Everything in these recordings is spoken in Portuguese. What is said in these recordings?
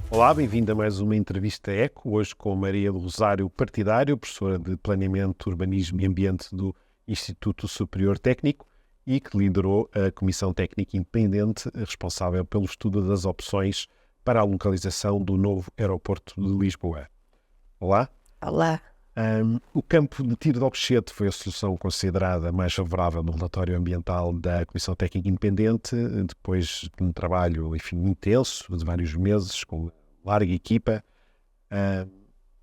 Olá, bem-vindo a mais uma entrevista ECO, hoje com Maria do Rosário Partidário, professora de Planeamento, Urbanismo e Ambiente do Instituto Superior Técnico e que liderou a Comissão Técnica Independente responsável pelo estudo das opções para a localização do novo aeroporto de Lisboa. Olá. Olá. O campo de tiro de Alcochete foi a solução considerada mais favorável no relatório ambiental da Comissão Técnica Independente, depois de um trabalho, intenso, de vários meses, com larga equipa.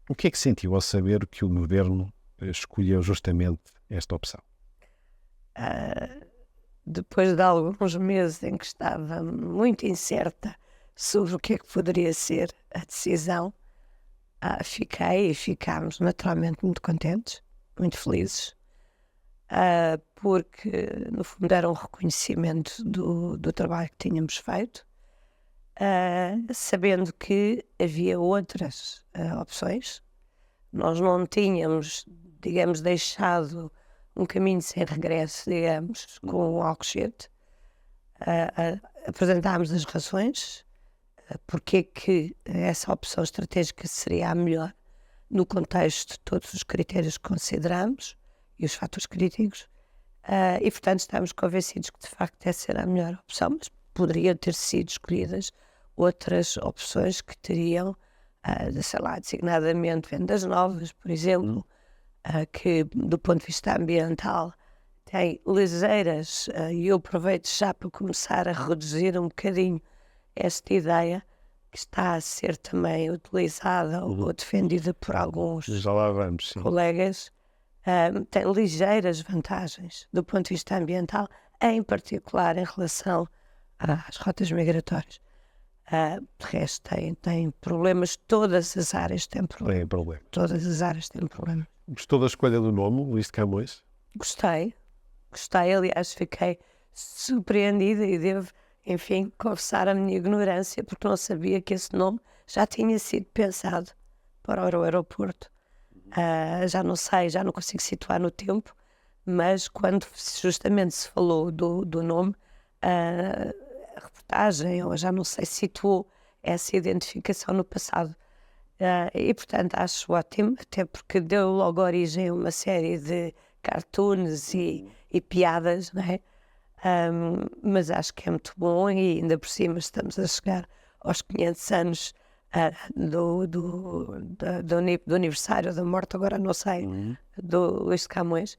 O que é que sentiu ao saber que o Governo escolheu justamente esta opção? Depois de alguns meses em que estava muito incerta sobre o que é que poderia ser a decisão, ficámos naturalmente muito contentes, muito felizes, porque no fundo era um reconhecimento do trabalho que tínhamos feito, sabendo que havia outras opções. Nós não tínhamos, digamos, deixado um caminho sem regresso, digamos, com o Alcochete. Apresentámos as razões, porque é que essa opção estratégica seria a melhor no contexto de todos os critérios que consideramos e os fatores críticos, e portanto estamos convencidos que de facto essa era a melhor opção, mas poderiam ter sido escolhidas outras opções que teriam, sei lá, designadamente Vendas Novas, por exemplo, que do ponto de vista ambiental tem ligeiras, e eu aproveito já para começar a reduzir um bocadinho esta ideia que está a ser também utilizada ou defendida por alguns Já lá vamos, sim. colegas, tem ligeiras vantagens do ponto de vista ambiental, em particular em relação às rotas migratórias. De resto, tem problemas, todas as áreas têm problemas. Tem problema. Todas as áreas têm problemas. Gostou da escolha do nome, Luís de Camões? Gostei, aliás, fiquei surpreendida e devo, enfim, confessar a minha ignorância, porque não sabia que esse nome já tinha sido pensado para o aeroporto. Já não sei, já não consigo situar no tempo, mas quando justamente se falou do nome, a reportagem, ou já não sei, situou essa identificação no passado. E, portanto, acho ótimo, até porque deu logo origem a uma série de cartoons e piadas, não é? Mas acho que é muito bom e ainda por cima estamos a chegar aos 500 anos do aniversário da morte, agora não sei, do Luís de Camões,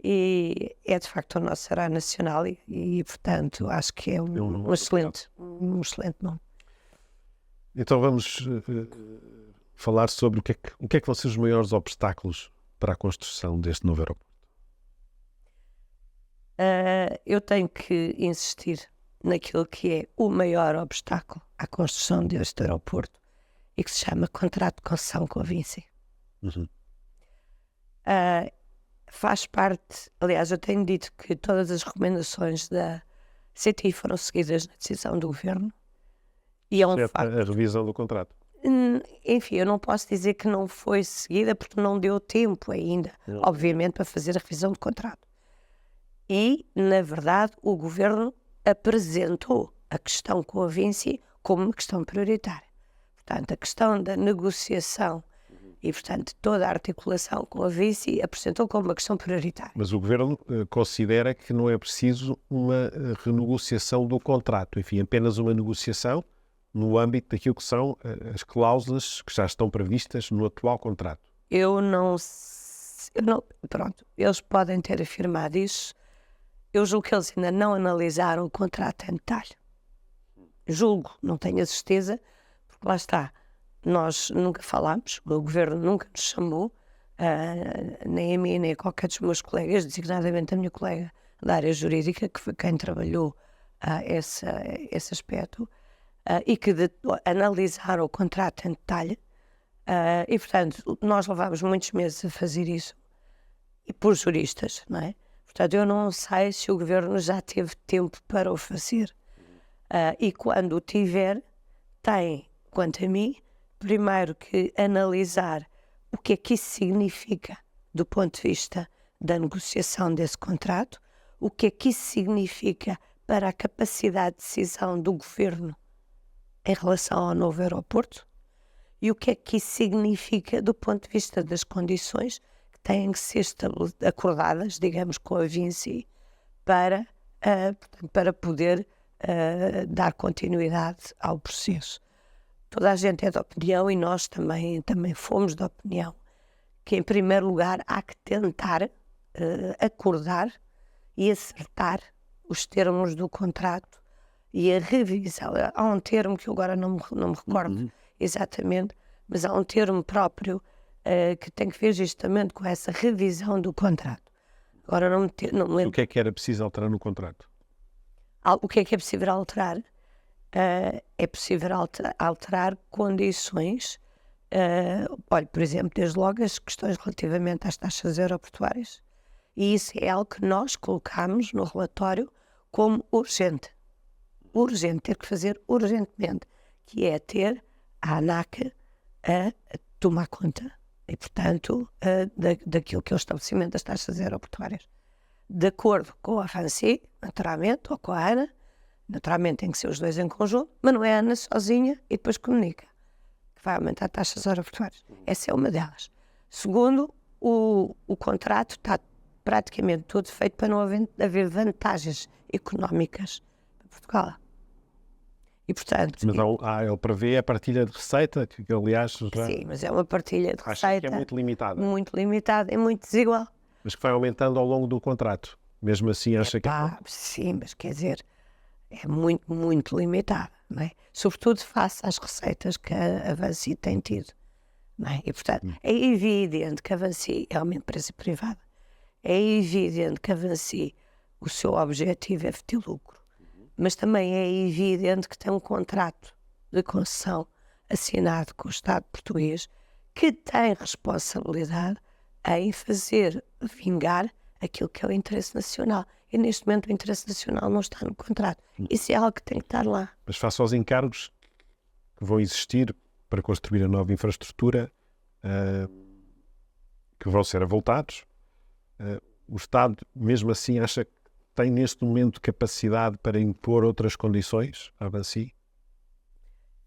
e é de facto o nosso herói nacional e portanto acho que é um excelente nome. Então vamos falar sobre o que é que vão ser os maiores obstáculos para a construção deste novo aeroporto. Eu tenho que insistir naquilo que é o maior obstáculo à construção deste aeroporto e que se chama contrato de concessão com a Vinci. Faz parte, aliás, eu tenho dito que todas as recomendações da CTI foram seguidas na decisão do Governo e é um facto. A revisão do contrato. Enfim, eu não posso dizer que não foi seguida porque não deu tempo ainda, obviamente, para fazer a revisão do contrato. E, na verdade, o Governo apresentou a questão com a Vinci como uma questão prioritária. Portanto, a questão da negociação e, portanto, toda a articulação com a Vinci apresentou como uma questão prioritária. Mas o Governo considera que não é preciso uma renegociação do contrato, enfim, apenas uma negociação no âmbito daquilo que são as cláusulas que já estão previstas no atual contrato. Pronto, eles podem ter afirmado isso. Eu julgo que eles ainda não analisaram o contrato em detalhe. Julgo, não tenho a certeza, porque lá está, nós nunca falámos, o Governo nunca nos chamou, nem a mim, nem a qualquer dos meus colegas, designadamente a minha colega da área jurídica, que foi quem trabalhou esse aspecto, e que analisaram o contrato em detalhe, e portanto nós levámos muitos meses a fazer isso, e por juristas, não é? Portanto, eu não sei se o Governo já teve tempo para o fazer. E quando o tiver, tem, quanto a mim, primeiro que analisar o que é que isso significa do ponto de vista da negociação desse contrato, o que é que isso significa para a capacidade de decisão do Governo em relação ao novo aeroporto, e o que é que isso significa do ponto de vista das condições que têm que ser acordadas, digamos, com a Vinci, para, portanto, para poder dar continuidade ao processo. Toda a gente é de opinião, e nós também fomos de opinião, que em primeiro lugar há que tentar acordar e acertar os termos do contrato e a revisão. Há um termo que eu agora não me recordo exatamente, mas há um termo próprio que tem que ver justamente com essa revisão do contrato. Agora não me lembro. O que é que era preciso alterar no contrato? O que é possível alterar? É possível alterar condições, olha, por exemplo, desde logo as questões relativamente às taxas aeroportuárias. E isso é algo que nós colocamos no relatório como urgente. Urgente, ter que fazer urgentemente, que é ter a ANAC a tomar conta, e portanto, daquilo que é o estabelecimento das taxas aeroportuárias. De acordo com a Vinci, naturalmente, ou com a ANA, naturalmente tem que ser os dois em conjunto, mas não é a ANA sozinha e depois comunica que vai aumentar taxas aeroportuárias. Essa é uma delas. Segundo, o contrato está praticamente todo feito para não haver vantagens económicas para Portugal. E, portanto... Mas ele prevê a partilha de receita, que aliás já... Sim, mas é uma partilha de receita... Acho que é muito limitada. Muito limitada, é muito desigual. Mas que vai aumentando ao longo do contrato. Mesmo assim, acha que... Sim, mas quer dizer, é muito, muito limitada, não é? Sobretudo face às receitas que a Vinci tem tido, não é? E, portanto, é evidente que a Vinci é uma empresa privada. É evidente que a Vinci, o seu objetivo é ter lucro. Mas também é evidente que tem um contrato de concessão assinado com o Estado português que tem responsabilidade em fazer vingar aquilo que é o interesse nacional. E neste momento o interesse nacional não está no contrato. Isso é algo que tem que estar lá. Mas face aos encargos que vão existir para construir a nova infraestrutura, que vão ser avultados, o Estado, mesmo assim, acha que tem neste momento capacidade para impor outras condições à Vinci?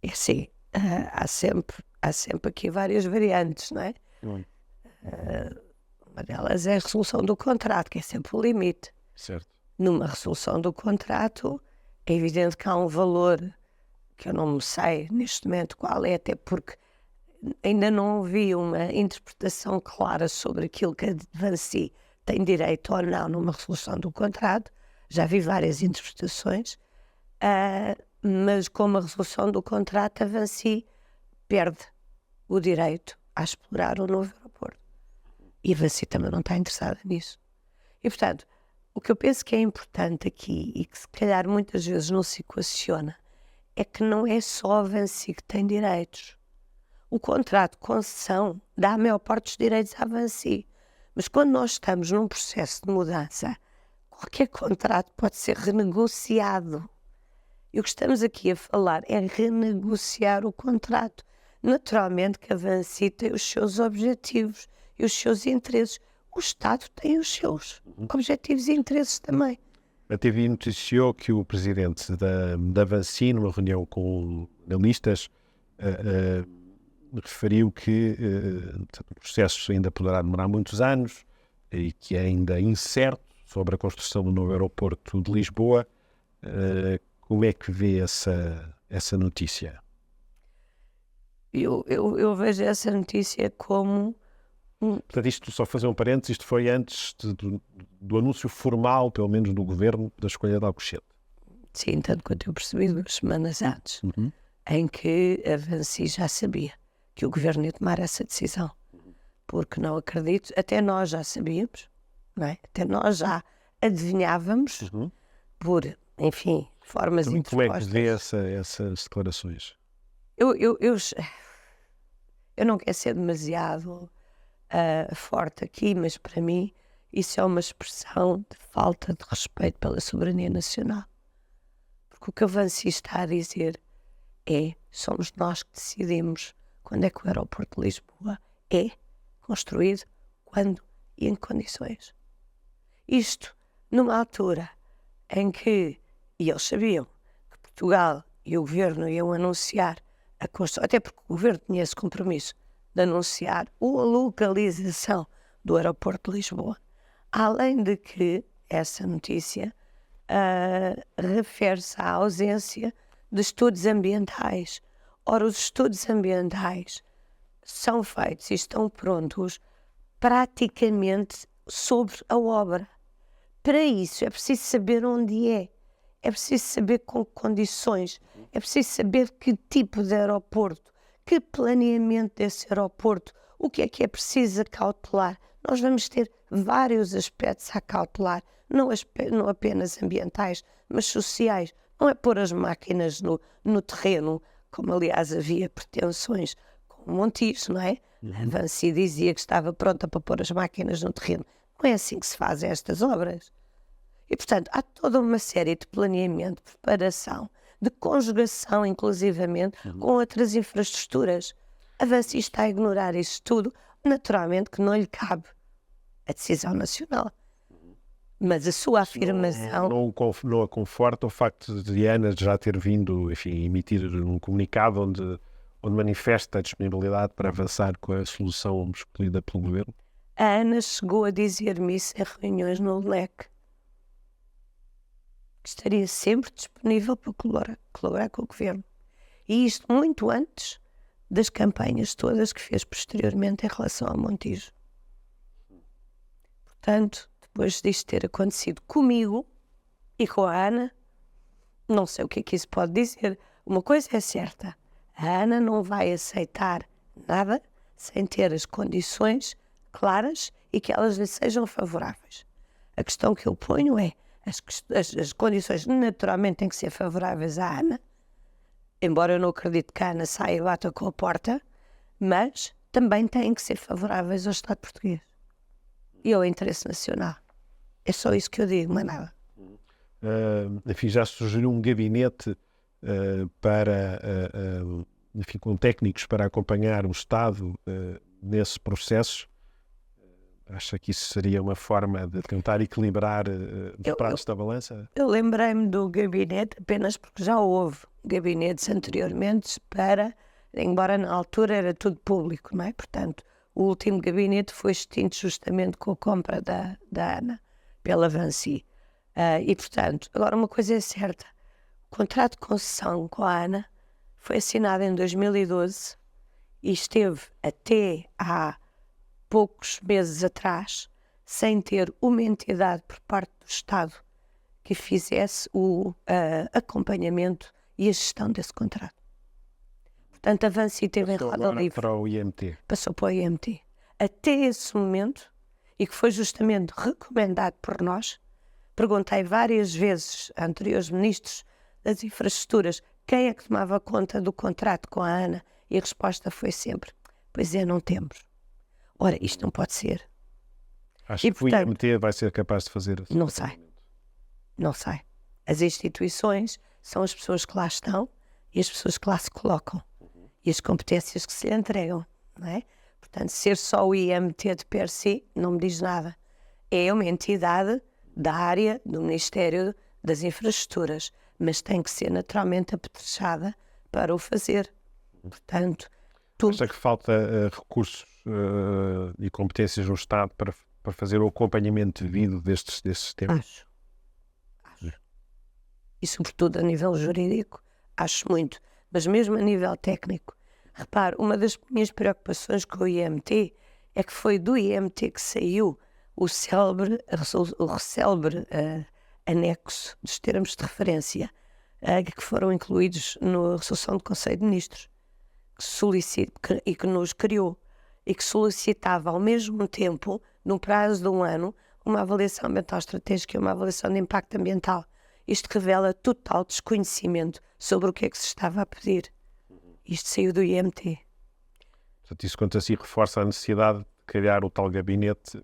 É assim, há sempre aqui várias variantes, não é? Uma delas é a resolução do contrato, que é sempre o limite. Certo. Numa resolução do contrato, é evidente que há um valor que eu não me sei neste momento qual é, até porque ainda não ouvi uma interpretação clara sobre aquilo que a Vinci tem direito ou não numa resolução do contrato. Já vi várias interpretações, mas com a resolução do contrato, a Vinci perde o direito a explorar o novo aeroporto. E a Vinci também não está interessada nisso. E, portanto, o que eu penso que é importante aqui, e que se calhar muitas vezes não se equaciona, é que não é só a Vinci que tem direitos. O contrato de concessão dá a maior parte dos direitos à Vinci. Mas quando nós estamos num processo de mudança, qualquer contrato pode ser renegociado. E o que estamos aqui a falar é renegociar o contrato. Naturalmente que a Vinci tem os seus objetivos e os seus interesses. O Estado tem os seus objetivos e interesses também. A TV noticiou que o presidente da Vinci, numa reunião com analistas, referiu que o processo ainda poderá demorar muitos anos e que é ainda incerto sobre a construção do novo aeroporto de Lisboa. Como é que vê essa notícia? Eu vejo essa notícia como... Portanto, isto, só fazer um parênteses, isto foi antes do anúncio formal, pelo menos do governo, da escolha de Alcochete. Sim, tanto quanto eu percebi, 2 semanas antes, em que a Vinci já sabia que o governo ia tomar essa decisão. Porque não acredito, até nós já sabíamos, não é? Até nós já adivinhávamos, por, enfim, formas interpostas. Como é que vê essas declarações? Eu não quero ser demasiado forte aqui, mas para mim isso é uma expressão de falta de respeito pela soberania nacional. Porque o que a Vinci está a dizer é: somos nós que decidimos quando é que o aeroporto de Lisboa é construído, quando e em que condições. Isto numa altura em que, e eles sabiam, que Portugal e o governo iam anunciar a construção, até porque o Governo tinha esse compromisso de anunciar a localização do aeroporto de Lisboa. Além de que essa notícia refere-se à ausência de estudos ambientais. Ora, os estudos ambientais são feitos e estão prontos praticamente sobre a obra. Para isso é preciso saber onde é preciso saber com que condições, é preciso saber que tipo de aeroporto, que planeamento desse aeroporto, o que é preciso acautelar. Nós vamos ter vários aspectos a acautelar, não apenas ambientais, mas sociais. Não é pôr as máquinas no terreno, como aliás havia pretensões com o Montijo, não é? A Vinci dizia que estava pronta para pôr as máquinas no terreno. Não é assim que se fazem estas obras. E, portanto, há toda uma série de planeamento, de preparação, de conjugação, inclusivamente, com outras infraestruturas. A Vinci está a ignorar isso tudo, naturalmente que não lhe cabe a decisão nacional. Mas a sua afirmação... Não a conforta o facto de Ana já ter vindo, enfim, emitir um comunicado onde manifesta a disponibilidade para avançar com a solução escolhida pelo Governo? A Ana chegou a dizer-me isso em reuniões no LEC. Que estaria sempre disponível para colaborar com o Governo. E isto muito antes das campanhas todas que fez posteriormente em relação ao Montijo. Portanto, depois disto ter acontecido comigo e com a Ana, não sei o que é que isso pode dizer. Uma coisa é certa, a Ana não vai aceitar nada sem ter as condições claras e que elas lhe sejam favoráveis. A questão que eu ponho é, as condições naturalmente têm que ser favoráveis à Ana, embora eu não acredite que a Ana saia e bata com a porta, mas também têm que ser favoráveis ao Estado português e ao interesse nacional. É só isso que eu digo, mais nada. Enfim, já surgiu um gabinete enfim, com técnicos para acompanhar o Estado nesse processo. Acha que isso seria uma forma de tentar equilibrar os pratos da balança? Eu lembrei-me do gabinete apenas porque já houve gabinetes anteriormente embora na altura era tudo público, não é? Portanto, o último gabinete foi extinto justamente com a compra da Ana pela Vinci. E, portanto, agora uma coisa é certa, o contrato de concessão com a Ana foi assinado em 2012 e esteve até há poucos meses atrás, sem ter uma entidade por parte do Estado que fizesse o acompanhamento e a gestão desse contrato. Portanto, a Vinci teve em roda livre. Para o IMT. Passou para o IMT. Até esse momento, e que foi justamente recomendado por nós, perguntei várias vezes a anteriores ministros das infraestruturas quem é que tomava conta do contrato com a Ana, e a resposta foi sempre, pois é, não temos. Ora, isto não pode ser. Acho que portanto, o IMT vai ser capaz de fazer isso? Não sei. Não sei. As instituições são as pessoas que lá estão e as pessoas que lá se colocam. E as competências que se lhe entregam. Não é? Portanto, ser só o IMT de per si não me diz nada. É uma entidade da área do Ministério das Infraestruturas, mas tem que ser naturalmente apetrechada para o fazer. Portanto, acha que falta recursos e competências no Estado para fazer o acompanhamento devido destes temas? Acho. E sobretudo a nível jurídico, acho muito. Mas mesmo a nível técnico, repare, uma das minhas preocupações com o IMT é que foi do IMT que saiu o célebre anexo dos termos de referência que foram incluídos na resolução do Conselho de Ministros e que nos criou e que solicitava ao mesmo tempo, num prazo de 1 ano, uma avaliação ambiental estratégica e uma avaliação de impacto ambiental. Isto revela total desconhecimento sobre o que é que se estava a pedir. Isto saiu do IMT. Portanto, isso, quanto assim, reforça a necessidade de criar o tal gabinete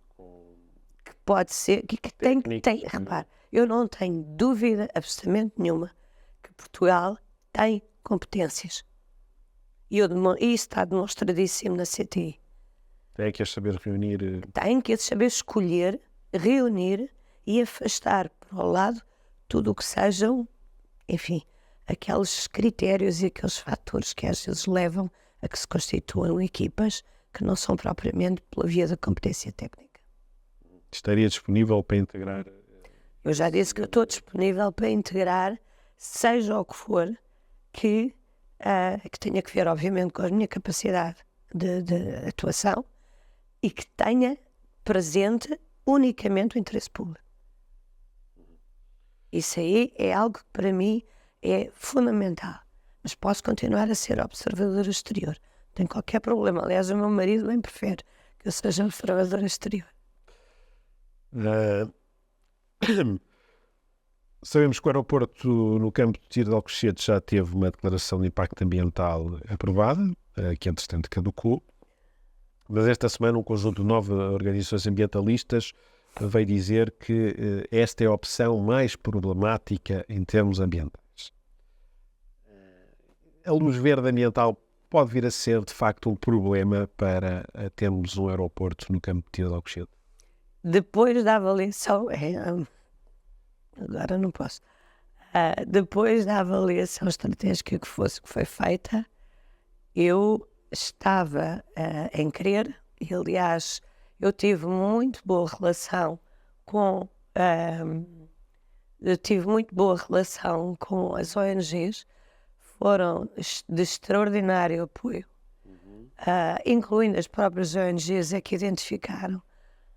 que pode ser, que tem, repare, eu não tenho dúvida absolutamente nenhuma que Portugal tem competências. E isso está demonstradíssimo na CTI. Tem que saber reunir. Tem que saber escolher, reunir e afastar para o lado tudo o que sejam, enfim, aqueles critérios e aqueles fatores que às vezes levam a que se constituam equipas que não são propriamente pela via da competência técnica. Estaria disponível para integrar? Eu já disse que eu estou disponível para integrar, seja o que for, que tenha que ver, obviamente, com a minha capacidade de atuação e que tenha presente unicamente o interesse público. Isso aí é algo que para mim é fundamental. Mas posso continuar a ser observadora exterior. Não tenho qualquer problema. Aliás, o meu marido bem prefere que eu seja observadora exterior. Sabemos que o aeroporto no campo de tiro de Alcochete já teve uma declaração de impacto ambiental aprovada, que entretanto caducou. Mas esta semana um conjunto de 9 organizações ambientalistas veio dizer que esta é a opção mais problemática em termos ambientais. A luz verde ambiental pode vir a ser, de facto, um problema para termos um aeroporto no campo de tiro de Alcochete? Depois da avaliação... agora não posso. Depois da avaliação estratégica que foi feita, eu estava em querer, e aliás, eu tive muito boa relação com as ONGs, foram de extraordinário apoio, incluindo as próprias ONGs que identificaram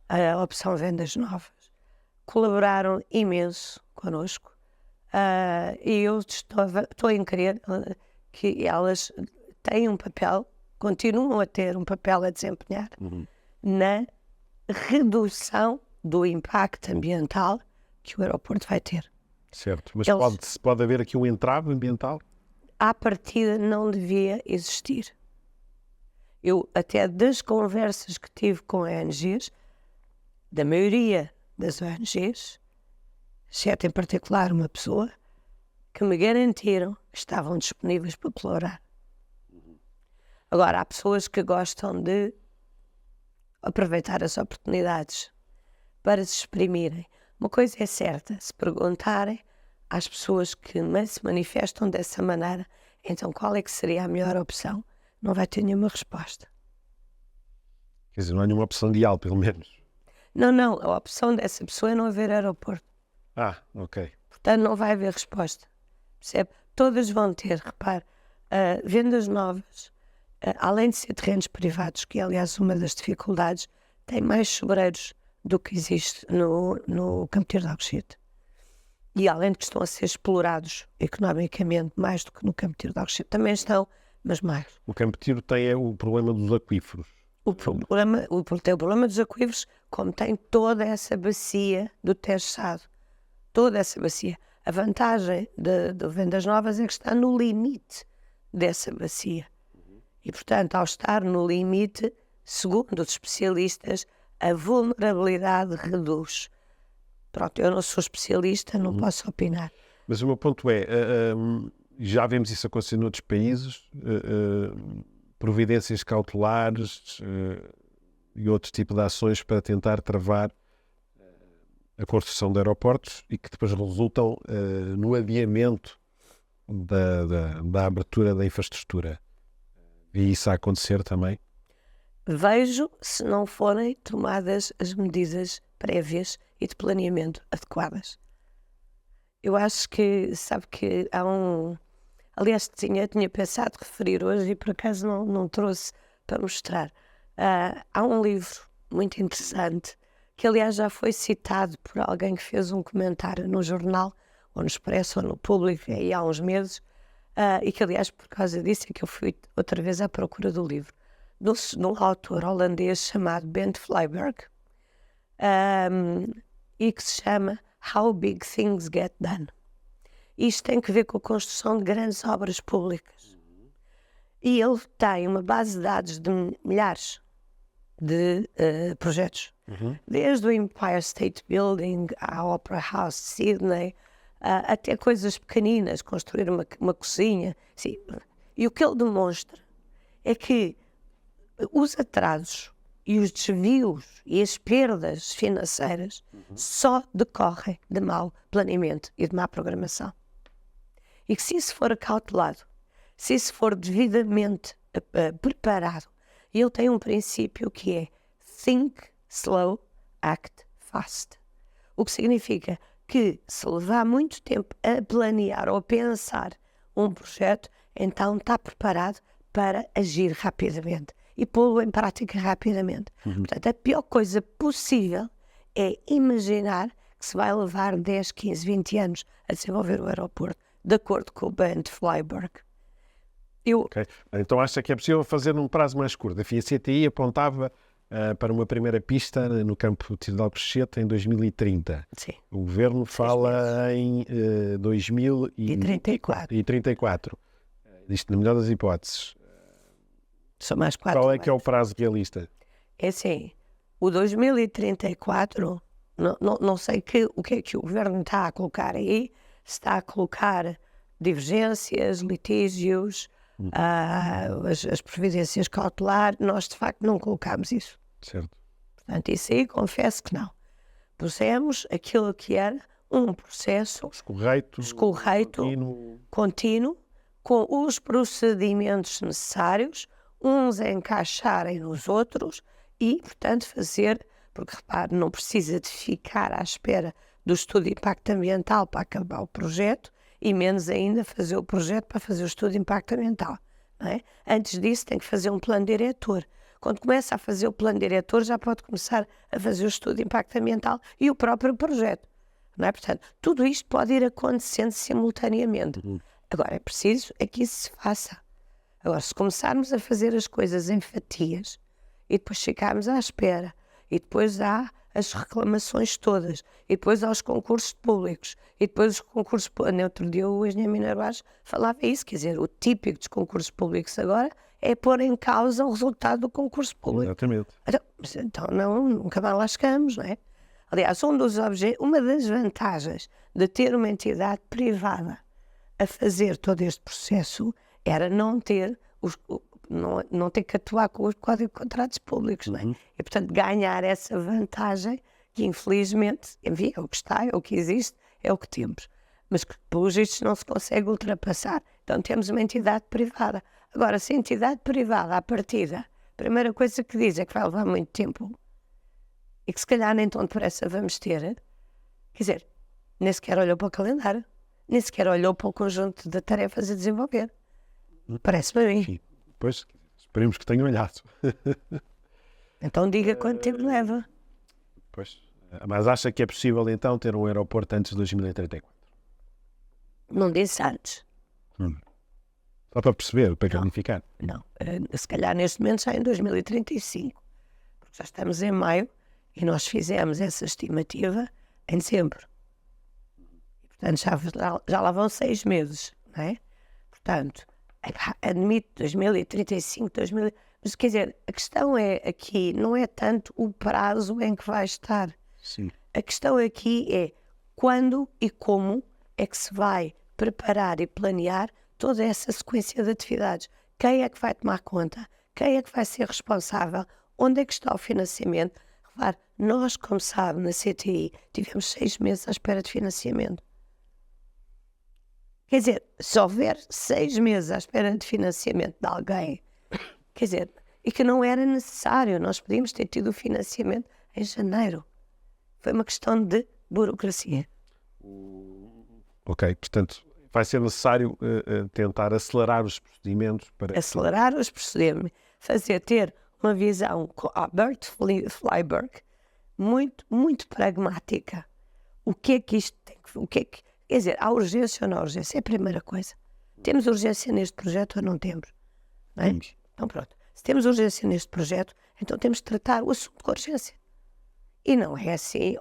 a opção Vendas Novas. Colaboraram imenso connosco e eu estou em crer que elas têm um papel, continuam a ter um papel a desempenhar na redução do impacto ambiental que o aeroporto vai ter. Certo, mas pode haver aqui um entrave ambiental? À partida não devia existir. Eu, até das conversas que tive com ONGs, da maioria das ONGs, exceto em particular uma pessoa, que me garantiram que estavam disponíveis para colaborar. Agora, há pessoas que gostam de aproveitar as oportunidades para se exprimirem. Uma coisa é certa, se perguntarem às pessoas que se manifestam dessa maneira, então qual é que seria a melhor opção? Não vai ter nenhuma resposta. Quer dizer, não há nenhuma opção ideal, pelo menos. Não, a opção dessa pessoa é não haver aeroporto. Ok. Portanto, não vai haver resposta. Percebe? Todas vão ter, repare, vendas novas, além de ser terrenos privados, que é, aliás, uma das dificuldades, tem mais sobreiros do que existe no campo de tiro de Alcochete. E além de que estão a ser explorados economicamente mais do que no campo de tiro de Alcochete, também estão, mas mais. O campo de tiro tem o problema dos aquíferos. Tem o problema dos aquíferos, como tem toda essa bacia do Terçado. Toda essa bacia. A vantagem de Vendas Novas é que está no limite dessa bacia. E, portanto, ao estar no limite, segundo os especialistas, a vulnerabilidade reduz. Pronto, eu não sou especialista, não posso opinar. Mas o meu ponto é, já vemos isso acontecer noutros países, providências cautelares e outros tipos de ações para tentar travar a construção de aeroportos e que depois resultam no adiamento da abertura da infraestrutura. E isso a acontecer também? Vejo se não forem tomadas as medidas prévias e de planeamento adequadas. Eu acho que, sabe que há aliás, tinha pensado referir hoje e por acaso não trouxe para mostrar. Há um livro muito interessante que, aliás, já foi citado por alguém que fez um comentário no jornal, ou no Expresso, ou no Público, aí há uns meses, e que, aliás, por causa disso é que eu fui outra vez à procura do livro, de um autor holandês chamado Bent Flyberg, e que se chama How Big Things Get Done. Isto tem que ver com a construção de grandes obras públicas. E ele tem uma base de dados de milhares de projetos. Desde o Empire State Building, à Opera House de Sydney, até coisas pequeninas, construir uma cozinha. Sim. E o que ele demonstra é que os atrasos e os desvios e as perdas financeiras só decorrem de mau planeamento e de má programação. E que se isso for acautelado, se isso for devidamente preparado, eu tenho um princípio que é think slow, act fast. O que significa que se levar muito tempo a planear ou a pensar um projeto, então está preparado para agir rapidamente e pô-lo em prática rapidamente. Portanto, a pior coisa possível é imaginar que se vai levar 10, 15, 20 anos a desenvolver o aeroporto, de acordo com o Bernd Flyberg. Okay. Então acha que é possível fazer num prazo mais curto? A CTI apontava para uma primeira pista no campo de tiro de Alcochete em 2030. Sim. O Governo fala em 2034. Isto na melhor das hipóteses. São mais 4 Qual é anos. que é o prazo realista? É assim, o 2034, não sei o que é que o Governo está a colocar aí, se está a colocar divergências, litígios, as providências cautelares, nós de facto não colocámos isso. Certo. Portanto, isso aí confesso que não. Pusemos aquilo que era um processo escorreito, contínuo, com os procedimentos necessários, uns a encaixarem nos outros e, portanto, fazer, porque repare, não precisa de ficar à espera do estudo de impacto ambiental para acabar o projeto e menos ainda fazer o projeto para fazer o estudo de impacto ambiental. Não é? Antes disso tem que fazer um plano diretor. Quando começa a fazer o plano diretor já pode começar a fazer o estudo de impacto ambiental e o próprio projeto. Não é? Portanto, tudo isto pode ir acontecendo simultaneamente. Agora, é preciso que isso se faça. Agora, se começarmos a fazer as coisas em fatias e depois ficarmos à espera e depois há as reclamações todas e depois há os concursos públicos e depois os concursos públicos. No outro dia o engenheiro Mineiro Baixo falava isso, quer dizer, o típico dos concursos públicos agora é pôr em causa o resultado do concurso público. Exatamente. Então nunca mais lá chegamos, não é? Aliás, uma das vantagens de ter uma entidade privada a fazer todo este processo era não ter que atuar com o Código de Contratos Públicos, não é? E, portanto, ganhar essa vantagem que, infelizmente, enfim, é o que está, é o que existe, é o que temos. Mas que, pelos vistos, não se consegue ultrapassar. Então, temos uma entidade privada. Agora, se a entidade privada, à partida, a primeira coisa que diz é que vai levar muito tempo e que, se calhar, nem tão depressa vamos ter, quer dizer, nem sequer olhou para o calendário, nem sequer olhou para o conjunto de tarefas a desenvolver. Parece-me a mim. Sim. Pois, esperemos que tenham olhado. Então diga quanto tempo leva. Pois. Mas acha que é possível então ter um aeroporto antes de 2034? Não disse antes. Só para perceber, para clarificar. Não. Se calhar neste momento já em 2035. Porque já estamos em maio e nós fizemos essa estimativa em dezembro. E, portanto, já lá vão 6 meses, não é? Portanto, admito 2035, mas quer dizer, a questão aqui não é tanto o prazo em que vai estar. Sim. A questão aqui é quando e como é que se vai preparar e planear toda essa sequência de atividades. Quem é que vai tomar conta? Quem é que vai ser responsável? Onde é que está o financiamento? Repare, nós, como sabe, na CTI, tivemos 6 meses à espera de financiamento. Quer dizer, se houver 6 meses à espera de financiamento de alguém, quer dizer, e que não era necessário, nós podíamos ter tido o financiamento em janeiro. Foi uma questão de burocracia. Ok, portanto, vai ser necessário tentar acelerar os procedimentos para... Acelerar os procedimentos, ter uma visão com a Bert Flyberg muito, muito pragmática. O que é que isto tem que... Quer dizer, há urgência ou não há urgência? É a primeira coisa. Temos urgência neste projeto ou não temos? Não é? Temos. Então pronto. Se temos urgência neste projeto, então temos de tratar o assunto com urgência. E não é assim,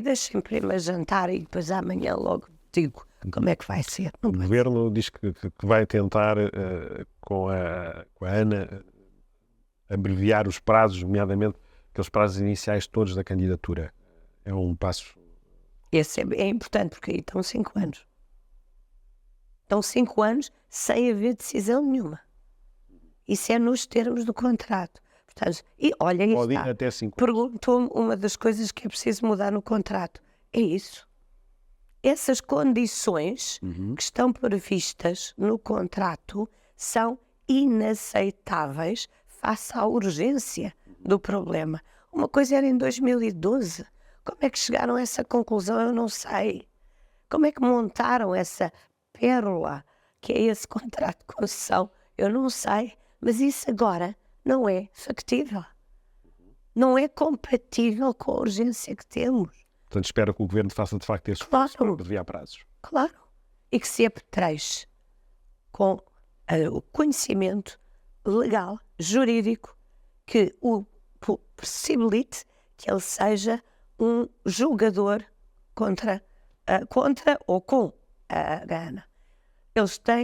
deixem primeiro jantar e depois amanhã logo digo como é que vai ser. O Governo diz que vai tentar, com a ANA, abreviar os prazos, nomeadamente aqueles prazos iniciais todos da candidatura. É um passo... Esse é importante, porque aí estão 5 anos. Estão 5 anos sem haver decisão nenhuma. Isso é nos termos do contrato. Portanto, e olha, pode ir até 5 anos. Perguntou-me uma das coisas que é preciso mudar no contrato. É isso. essas condições que estão previstas no contrato são inaceitáveis face à urgência do problema. Uma coisa era em 2012. Como é que chegaram a essa conclusão? Eu não sei. Como é que montaram essa pérola que é esse contrato de concessão? Eu não sei. Mas isso agora não é factível. Não é compatível com a urgência que temos. Portanto, espero que o Governo faça de facto esse esforço para abreviar prazos. Claro. E que se apetreche com o conhecimento legal, jurídico, que o possibilite que ele seja um julgador contra ou com a ANA.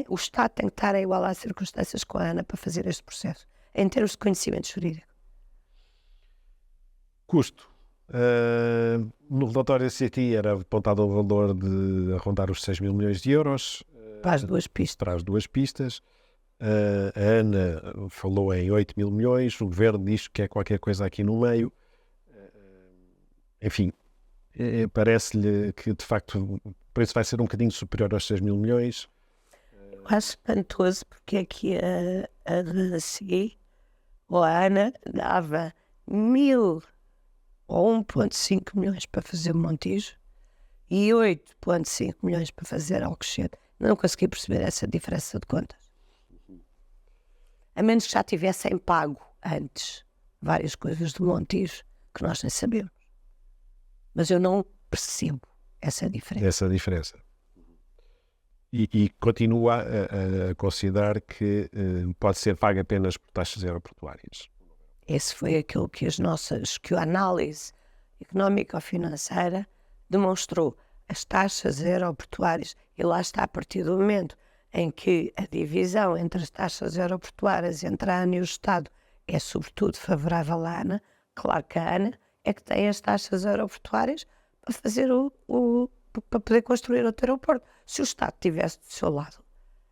O Estado tem que estar a igualar as circunstâncias com a ANA para fazer este processo, em termos de conhecimento jurídico. Custo. No relatório da CTI era apontado um valor de a rondar os 6 mil milhões de euros. Para as duas pistas. Para as duas pistas. A ANA falou em 8 mil milhões, o Governo diz que é qualquer coisa aqui no meio. Enfim, parece-lhe que de facto o preço vai ser um bocadinho superior aos 6 mil milhões. Eu acho espantoso porque aqui a RCI ou a ANA dava 1.000 ou 1,5 milhões para fazer o Montijo e 8,5 milhões para fazer Alcochete. Não consegui perceber essa diferença de contas. A menos que já tivessem pago antes várias coisas do Montijo que nós nem sabemos. Mas eu não percebo essa diferença. E continua a considerar que pode ser pago apenas por taxas aeroportuárias. Esse foi aquilo que a análise económico-financeira demonstrou. As taxas aeroportuárias, e lá está, a partir do momento em que a divisão entre as taxas aeroportuárias entre a ANA e o Estado é sobretudo favorável à ANA, claro que a ANA é que tem as taxas aeroportuárias para fazer para poder construir outro aeroporto. Se o Estado estivesse do seu lado,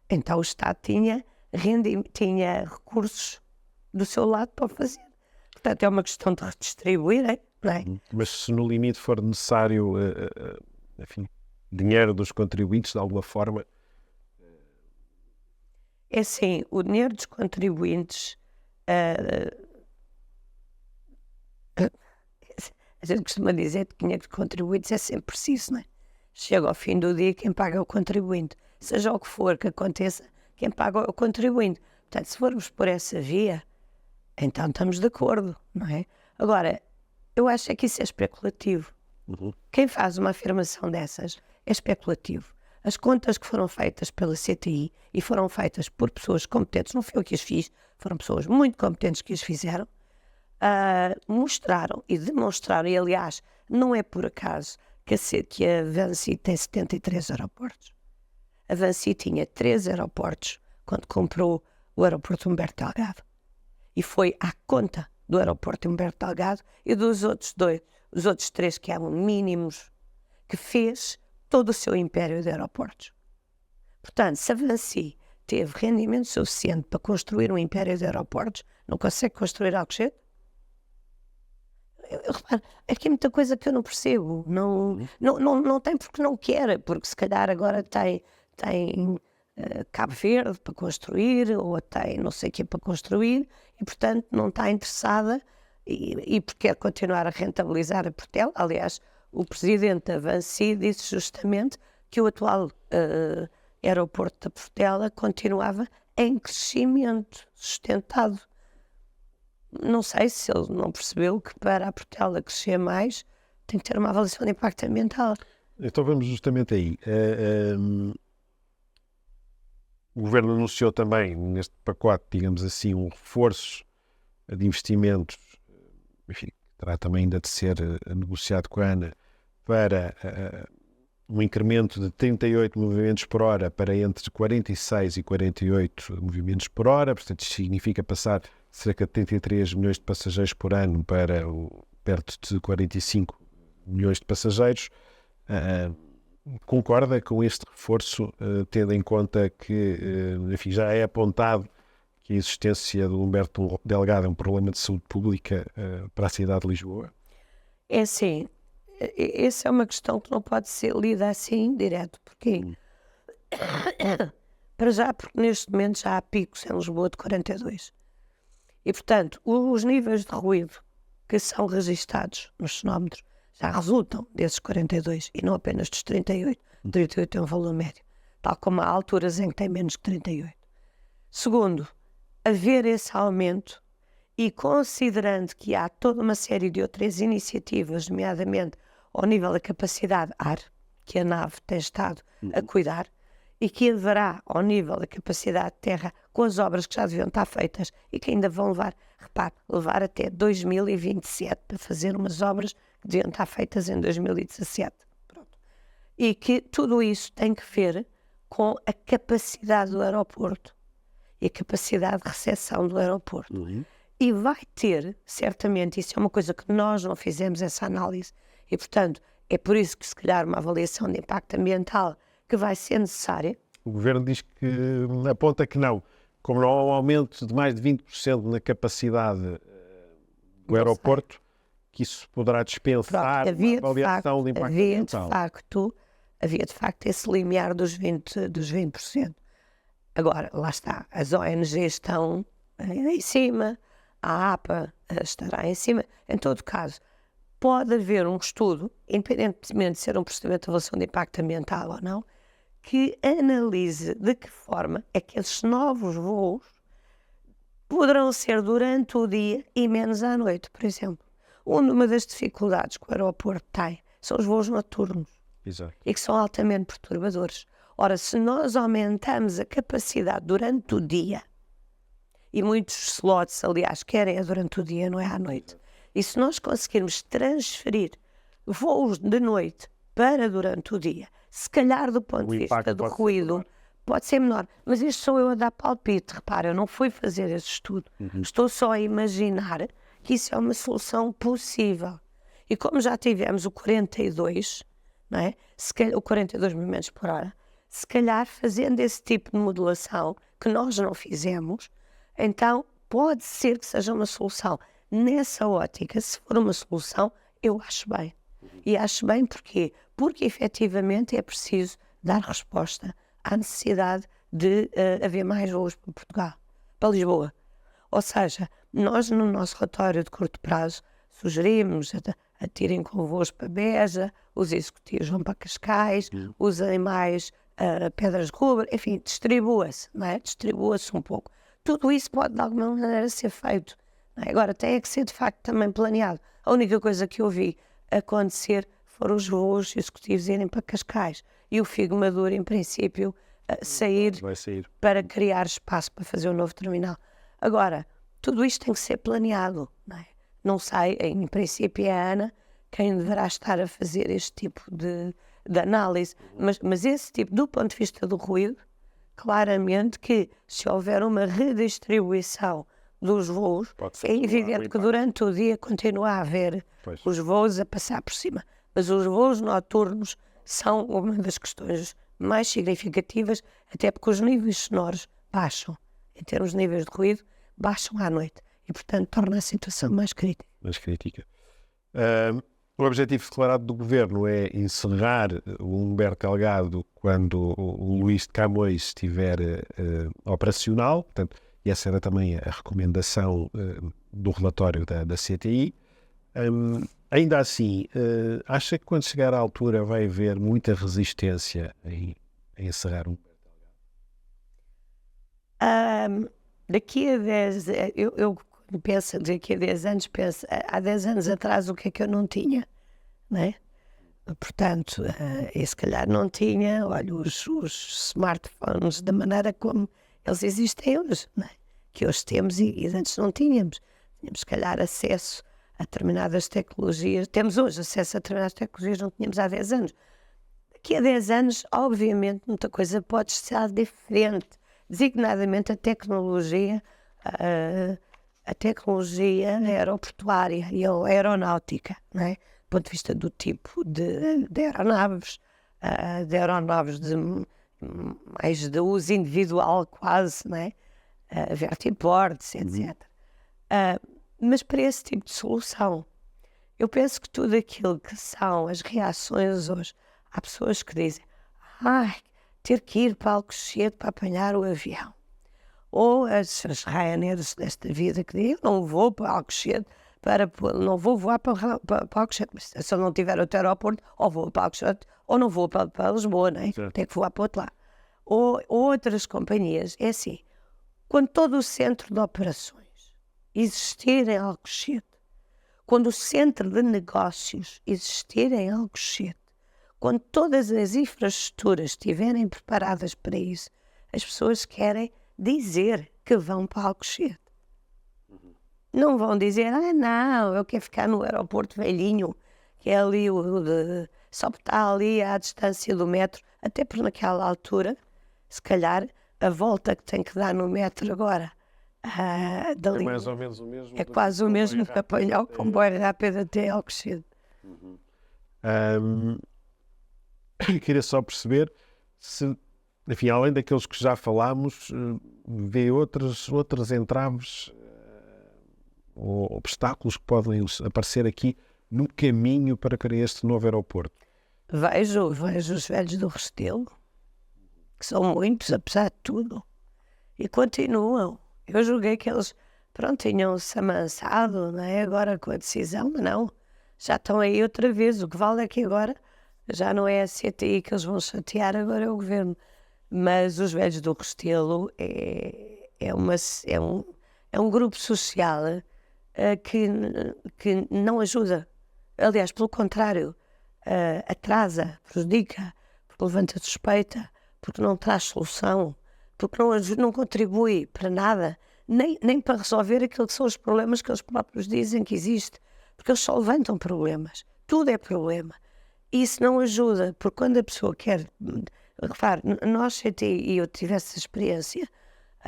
então o Estado tinha recursos do seu lado para fazer. Portanto, é uma questão de redistribuir, não é? Mas se no limite for necessário, enfim, dinheiro dos contribuintes de alguma forma... É assim, o dinheiro dos contribuintes... a gente costuma dizer que dinheiro de contribuintes é sempre preciso, não é? Chega ao fim do dia, quem paga é o contribuinte. Seja o que for que aconteça, quem paga é o contribuinte. Portanto, se formos por essa via, então estamos de acordo, não é? Agora, eu acho que isso é especulativo. Quem faz uma afirmação dessas é especulativo. As contas que foram feitas pela CTI e foram feitas por pessoas competentes, não fui eu que as fiz, foram pessoas muito competentes que as fizeram, mostraram e demonstraram, e aliás, não é por acaso que a Vinci tem 73 aeroportos. A Vinci tinha 3 aeroportos quando comprou o aeroporto Humberto Delgado. E foi à conta do aeroporto Humberto Delgado e dos outros 3 que eram mínimos, que fez todo o seu império de aeroportos. Portanto, se a Vinci teve rendimento suficiente para construir um império de aeroportos, não consegue construir Alcochete? Eu reparo, aqui é muita coisa que eu não percebo. Não tem porque não quer, porque se calhar agora tem Cabo Verde para construir, ou tem não sei o que para construir, e portanto não está interessada e porque quer continuar a rentabilizar a Portela. Aliás, o presidente da Vinci disse justamente que o atual aeroporto da Portela continuava em crescimento sustentado. Não sei se ele não percebeu que para a Portela crescer mais tem que ter uma avaliação de impacto ambiental. Então vamos justamente aí. O Governo anunciou também neste pacote, digamos assim, um reforço de investimentos, enfim, terá também ainda de ser negociado com a ANA, para um incremento de 38 movimentos por hora para entre 46 e 48 movimentos por hora. Portanto, isto significa passar cerca de 33 milhões de passageiros por ano para perto de 45 milhões de passageiros. Concorda com este reforço, tendo em conta que, enfim, já é apontado que a existência do Humberto Delgado é um problema de saúde pública para a cidade de Lisboa? É assim, essa é uma questão que não pode ser lida assim direto. Porquê? Para já, porque neste momento já há picos em Lisboa de 42. E, portanto, os níveis de ruído que são registados nos sonómetros já resultam desses 42 e não apenas dos 38. 38 é um valor médio, tal como há alturas em que tem menos que 38. Segundo, haver esse aumento e considerando que há toda uma série de outras iniciativas, nomeadamente ao nível da capacidade ar, que a nave tem estado a cuidar, e que haverá ao nível da capacidade de terra com as obras que já deviam estar feitas e que ainda vão levar, repare, levar até 2027 para fazer umas obras que deviam estar feitas em 2017. Pronto. E que tudo isso tem que ver com a capacidade do aeroporto e a capacidade de recepção do aeroporto. E vai ter, certamente, isso é uma coisa que nós não fizemos essa análise e, portanto, é por isso que se calhar uma avaliação de impacto ambiental que vai ser necessária. O Governo diz que aponta que não. Como não há um aumento de mais de 20% na capacidade do aeroporto, que isso poderá dispensar a avaliação de impacto ambiental. Havia de facto esse limiar dos 20%. Agora, lá está, as ONGs estão em cima, a APA estará em cima. Em todo caso, pode haver um estudo, independentemente de ser um procedimento de avaliação de impacto ambiental ou não, que analise de que forma é que esses novos voos poderão ser durante o dia e menos à noite, por exemplo. Uma das dificuldades que o aeroporto tem são os voos noturnos. Exato. E que são altamente perturbadores. Ora, se nós aumentamos a capacidade durante o dia, e muitos slots, aliás, querem durante o dia, não é à noite, e se nós conseguirmos transferir voos de noite para durante o dia, se calhar do ponto de vista do ruído, pode ser menor. Mas isto sou eu a dar palpite, repara, eu não fui fazer esse estudo. Estou só a imaginar que isso é uma solução possível. E como já tivemos o 42, não é? O 42 movimentos por hora, se calhar fazendo esse tipo de modulação, que nós não fizemos, então pode ser que seja uma solução. Nessa ótica, se for uma solução, eu acho bem. E acho bem porquê? Porque efetivamente é preciso dar resposta à necessidade de haver mais voos para Portugal, para Lisboa. Ou seja, nós no nosso relatório de curto prazo sugerimos atirem com voos para Beja, os executivos vão para Cascais, usem mais Pedras de Rubra, enfim, distribua-se, não é? Distribua-se um pouco. Tudo isso pode de alguma maneira ser feito. Não é? Agora, tem que ser de facto também planeado. A única coisa que eu vi acontecer foram os voos executivos irem para Cascais e o Figo Maduro, em princípio, sair para criar espaço para fazer o novo terminal. Agora, tudo isto tem que ser planeado, não é? Não sei, em princípio é a ANA quem deverá estar a fazer este tipo de análise, mas esse tipo, do ponto de vista do ruído, claramente que se houver uma redistribuição dos voos, é evidente que durante o dia continua a haver os voos a passar por cima, mas os voos noturnos são uma das questões mais significativas, até porque os níveis sonoros baixam, em termos de níveis de ruído, baixam à noite e, portanto, torna a situação mais crítica. O objetivo declarado do Governo é encerrar o Humberto Delgado quando o Luís de Camões estiver operacional, portanto, e essa era também a recomendação do relatório da CTI. Ainda assim, acha que quando chegar à altura vai haver muita resistência em encerrar o Humberto Delgado? Daqui a 10 eu penso, daqui a 10 anos, penso, há 10 anos atrás o que é que eu não tinha, não é? Portanto, e se calhar não tinha, olha, os smartphones da maneira como eles existem hoje, não é? Que hoje temos e antes não tínhamos. Tínhamos, se calhar, acesso a determinadas tecnologias. Temos hoje acesso a determinadas tecnologias, não tínhamos há 10 anos. Daqui a 10 anos, obviamente, muita coisa pode estar diferente. Designadamente a tecnologia aeroportuária e a aeronáutica, não é? Do ponto de vista do tipo de aeronaves, mais de uso individual quase, não é? Vertiports, etc. Mas para esse tipo de solução, Eu penso que tudo aquilo que são as reações hoje, há pessoas que dizem, ai, ter que ir para Alcochete para apanhar o avião. Ou as Ryanairs desta vida que dizem, eu não vou para Alcochete, não vou voar para Alcochete, mas se eu não tiver outro aeroporto, ou vou para Alcochete, ou não vou para Lisboa, não é? Tenho que voar para outro lado. Ou outras companhias, é assim, quando todo o centro de operações existir em Alcochete, quando o centro de negócios existir em Alcochete, quando todas as infraestruturas estiverem preparadas para isso, as pessoas querem dizer que vão para Alcochete. Não vão dizer, não, eu quero ficar no aeroporto velhinho, que é ali, só está ali à distância do metro, até por naquela altura, se calhar, a volta que tem que dar no metro agora, dali, é mais ou menos o mesmo. É quase o mesmo que apanhar o comboio rápido até Alcochete. Queria só perceber se, enfim, além daqueles que já falámos, vê outras entraves ou obstáculos que podem aparecer aqui no caminho para este novo aeroporto. Vejo os velhos do Restelo, que são muitos, apesar de tudo, e continuam. Eu julguei que eles, tinham-se amansado, não é? Agora com a decisão, mas não, já estão aí outra vez. O que vale é que agora já não é a CTI que eles vão chatear, agora é o governo. Mas os velhos do Restelo é um grupo social que não ajuda. Aliás, pelo contrário, atrasa, prejudica, porque levanta suspeita, porque não traz solução, porque não contribui para nada, nem para resolver aquilo que são os problemas que eles próprios dizem que existe, porque eles só levantam problemas, tudo é problema. E isso não ajuda, porque quando a pessoa quer... Repare, nós, e eu tive essa experiência,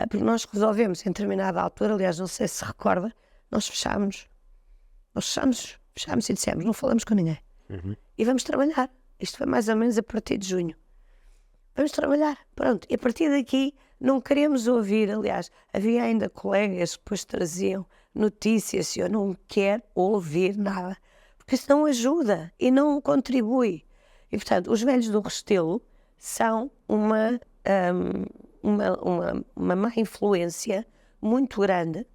porque nós resolvemos em determinada altura, aliás, não sei se recorda, nós fechámos e dissemos, não falamos com ninguém. E vamos trabalhar. Isto foi mais ou menos a partir de junho. Vamos trabalhar, pronto. E a partir daqui não queremos ouvir, aliás, havia ainda colegas que depois traziam notícias e eu não quero ouvir nada, porque isso não ajuda e não contribui. E, portanto, os velhos do Restelo são uma má influência muito grande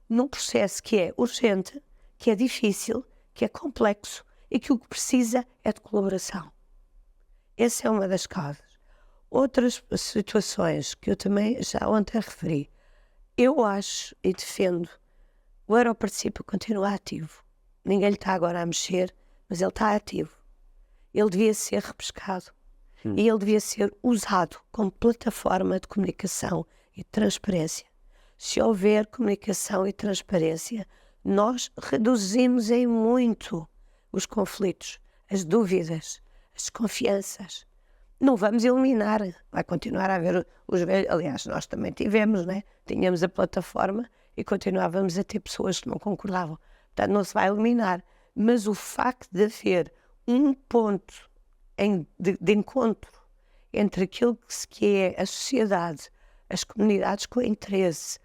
num processo que é urgente, que é difícil, que é complexo e que o que precisa é de colaboração. Essa é uma das causas. Outras situações que eu também já ontem referi, eu acho e defendo, o Aeroparticipa continua ativo. Ninguém lhe está agora a mexer, mas ele está ativo. Ele devia ser repescado. E ele devia ser usado como plataforma de comunicação e transparência. Se houver comunicação e transparência, nós reduzimos em muito os conflitos, as dúvidas, as desconfianças. Não vamos eliminar, vai continuar a haver os velhos. Aliás, nós também tivemos, né? Tínhamos a plataforma e continuávamos a ter pessoas que não concordavam. Portanto, não se vai eliminar. Mas o facto de haver um ponto de encontro entre aquilo que é a sociedade, as comunidades com interesse,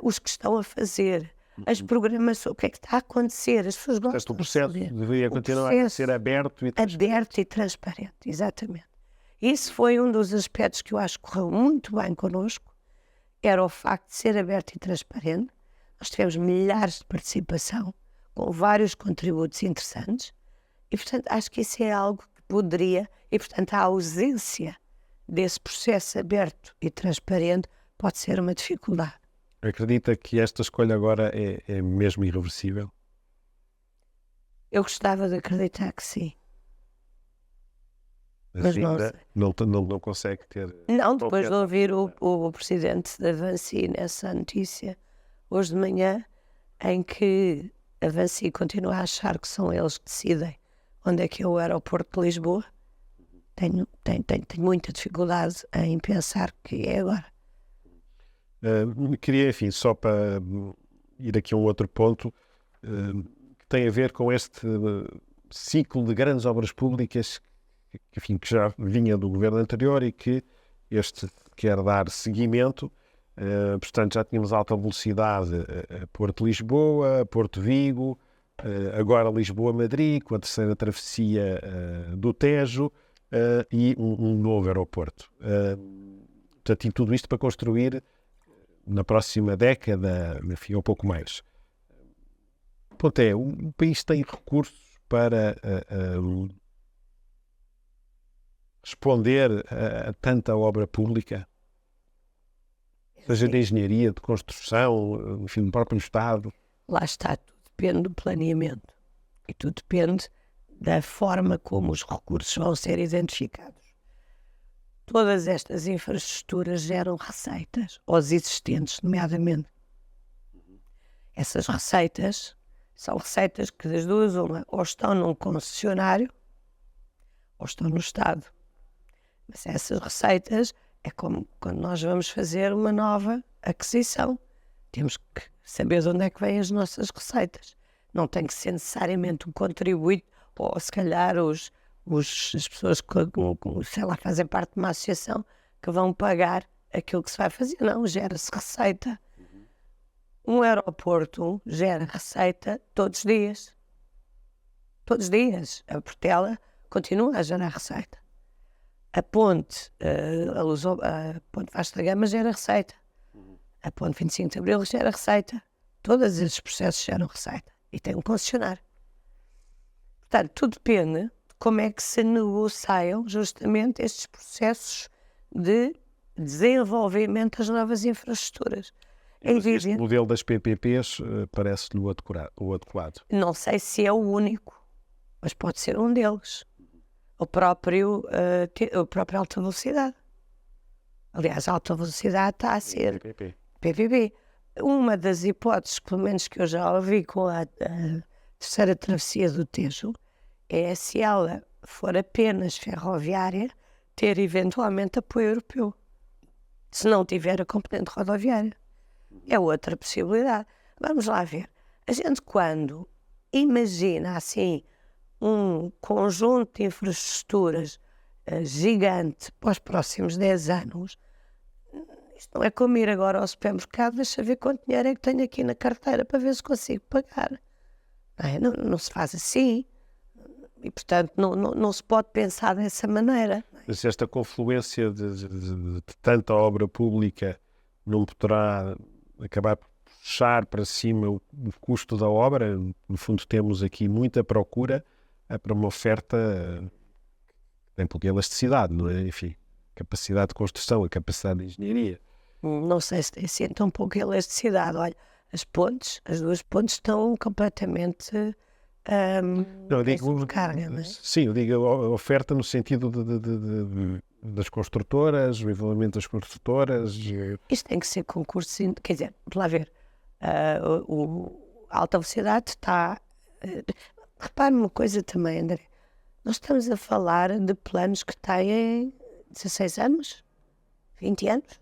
os que estão a fazer, as programações, o que é que está a acontecer, as pessoas gostam o processo de saber. deveria continuar a ser aberto e transparente. Exatamente. Isso foi um dos aspectos que eu acho que correu muito bem connosco, era o facto de ser aberto e transparente. Nós tivemos milhares de participação, com vários contributos interessantes, e, portanto, acho que isso é algo que poderia, e, portanto, a ausência desse processo aberto e transparente pode ser uma dificuldade. Acredita que esta escolha agora é mesmo irreversível? Eu gostava de acreditar que sim. Mas Assim, não não consegue ter... Não, depois de ouvir o presidente da Vinci nessa notícia, hoje de manhã, em que a Vinci continua a achar que são eles que decidem onde é que é o aeroporto de Lisboa, tenho muita dificuldade em pensar que é agora. Queria, enfim, só para ir aqui a um outro ponto, que tem a ver com este ciclo de grandes obras públicas que já vinha do governo anterior e que este quer dar seguimento. Portanto, já tínhamos alta velocidade a Porto Lisboa, a Porto Vigo, agora Lisboa-Madrid, com a terceira travessia do Tejo e um novo aeroporto. Portanto, e tudo isto para construir na próxima década, enfim, ou pouco mais. O ponto é, o país tem recursos para responder a tanta obra pública, seja de engenharia, de construção, enfim, do próprio Estado. Lá está, tudo depende do planeamento e tudo depende da forma como os recursos vão ser identificados. Todas estas infraestruturas geram receitas, aos existentes, nomeadamente. Essas receitas são receitas que das duas uma, ou estão num concessionário ou estão no Estado. Mas essas receitas é como quando nós vamos fazer uma nova aquisição. Temos que saber de onde é que vêm as nossas receitas. Não tem que ser necessariamente um contribuinte, ou se calhar as pessoas que, sei lá, fazem parte de uma associação que vão pagar aquilo que se vai fazer. Não, gera-se receita. Um aeroporto gera receita todos os dias. Todos os dias. A Portela continua a gerar receita. A ponte, a ponte Vasco da Gama gera receita. A ponte 25 de Abril gera receita. Todos esses processos geram receita. E tem um concessionário. Portanto, tudo depende de como é que se negociam justamente estes processos de desenvolvimento das novas infraestruturas. Este modelo das PPPs parece-lhe o adequado. Não sei se é o único, mas pode ser um deles. O próprio alta velocidade. Aliás, a alta velocidade está a ser PPP. Uma das hipóteses, pelo menos que eu já ouvi com a terceira travessia do Tejo, é se ela for apenas ferroviária, ter eventualmente apoio europeu. Se não tiver a componente rodoviária. É outra possibilidade. Vamos lá ver. A gente, quando imagina assim um conjunto de infraestruturas gigante para os próximos 10 anos, isto não é como ir agora ao supermercado, deixa ver quanto dinheiro é que tenho aqui na carteira para ver se consigo pagar. Não se faz assim. E, portanto, não se pode pensar dessa maneira. Mas esta confluência de tanta obra pública não poderá acabar por puxar para cima o custo da obra? No fundo, temos aqui muita procura para uma oferta que tem pouca elasticidade, não é? Enfim, capacidade de construção, a capacidade de engenharia. Não sei se tem assim tão pouca elasticidade. Olha, as duas pontes estão completamente Não, eu digo, carga, não é? Sim, eu digo a oferta no sentido das construtoras, o envolvimento das construtoras. Isto tem que ser concurso, quer dizer, vamos lá ver, a alta velocidade está... repare uma coisa também, André, nós estamos a falar de planos que têm 16 anos, 20 anos.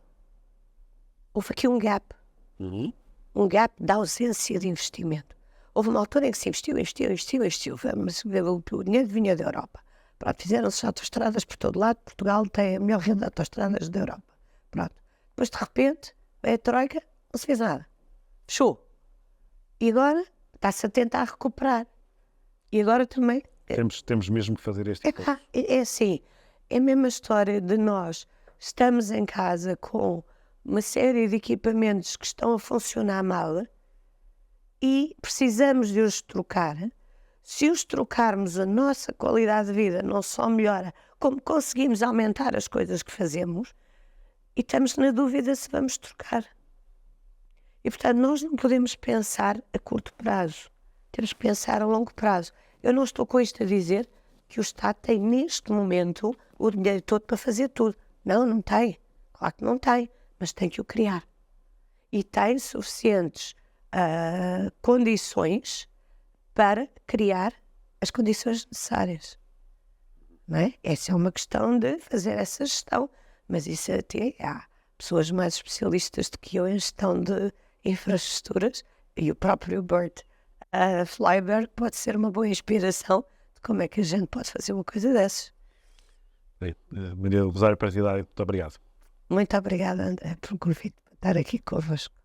Houve aqui um gap, um gap da ausência de investimento. Houve uma altura em que se investiu. Mas o dinheiro vinha da Europa. Pronto, fizeram-se autoestradas por todo lado. Portugal tem a melhor rede de autoestradas da Europa. Pronto. Depois, de repente, veio a Troika, não se fez nada. Fechou. E agora está-se a tentar recuperar. E agora também... Temos mesmo que fazer este esforço. É assim, é a mesma história de nós estamos em casa com uma série de equipamentos que estão a funcionar mal e precisamos de os trocar. Se os trocarmos, a nossa qualidade de vida não só melhora, como conseguimos aumentar as coisas que fazemos e estamos na dúvida se vamos trocar. E, portanto, nós não podemos pensar a curto prazo. Temos que pensar a longo prazo. Eu não estou com isto a dizer que o Estado tem, neste momento, o dinheiro todo para fazer tudo. Não tem. Claro que não tem, mas tem que o criar. E tem suficientes condições para criar as condições necessárias. Não é? Essa é uma questão de fazer essa gestão, mas isso até há pessoas mais especialistas do que eu em gestão de infraestruturas, e o próprio Bert Flyberg pode ser uma boa inspiração de como é que a gente pode fazer uma coisa dessas. Bem, Maria Rosário Partidário, muito obrigado. Muito obrigada, André, por o convite para estar aqui convosco.